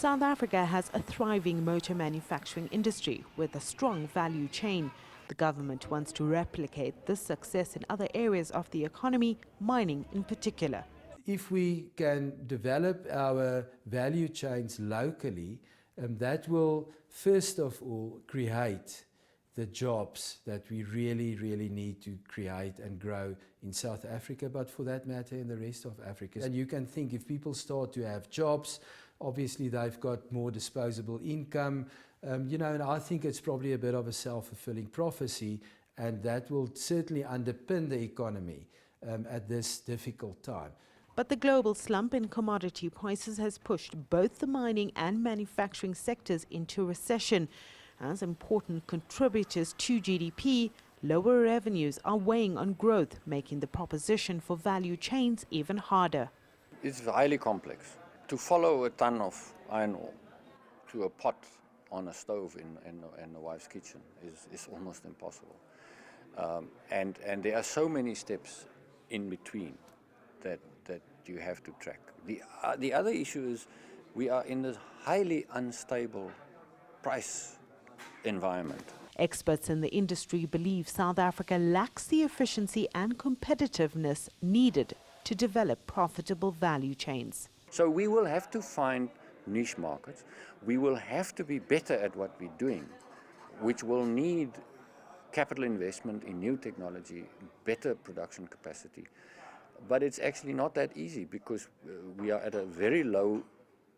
South Africa has a thriving motor manufacturing industry with a strong value chain. The government wants to replicate this success in other areas of the economy, mining in particular. If we can develop our value chains locally, that will first of all create the jobs that we really need to create and grow in South Africa, but for that matter in the rest of Africa. And you can think if people start to have jobs, obviously they've got more disposable income, and I think it's probably a bit of a self-fulfilling prophecy, and that will certainly underpin the economy at this difficult time. But the global slump in commodity prices has pushed both the mining and manufacturing sectors into recession. As important contributors to GDP, lower revenues are weighing on growth, making the proposition for value chains even harder. It's highly complex. To follow a ton of iron ore to a pot on a stove in a wife's kitchen is almost impossible. And there are so many steps in between that you have to track. The other issue is we are in this highly unstable price environment. Experts in the industry believe South Africa lacks the efficiency and competitiveness needed to develop profitable value chains. So we will have to find niche markets. We will have to be better at what we're doing, which will need capital investment in new technology, better production capacity. But it's actually not that easy because we are at a very low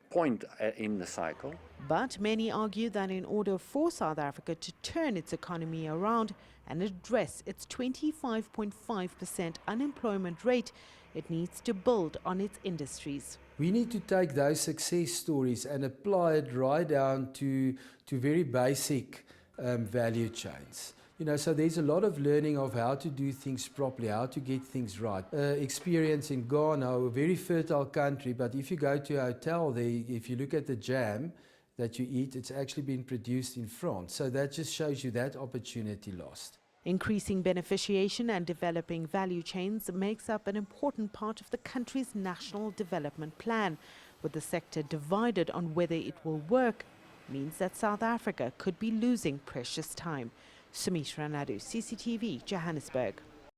point in the cycle. But many argue that in order for South Africa to turn its economy around and address its 25.5% unemployment rate, it needs to build on its industries. We need to take those success stories and apply it right down to very basic value chains. So there's a lot of learning of how to do things properly, how to get things right. Experience in Ghana, a very fertile country, but if you go to a hotel there, if you look at the jam that you eat, it's actually been produced in France. So that just shows you that opportunity lost. Increasing beneficiation and developing value chains makes up an important part of the country's national development plan. With the sector divided on whether it will work, means that South Africa could be losing precious time. Sumitra Nadu, CCTV, Johannesburg.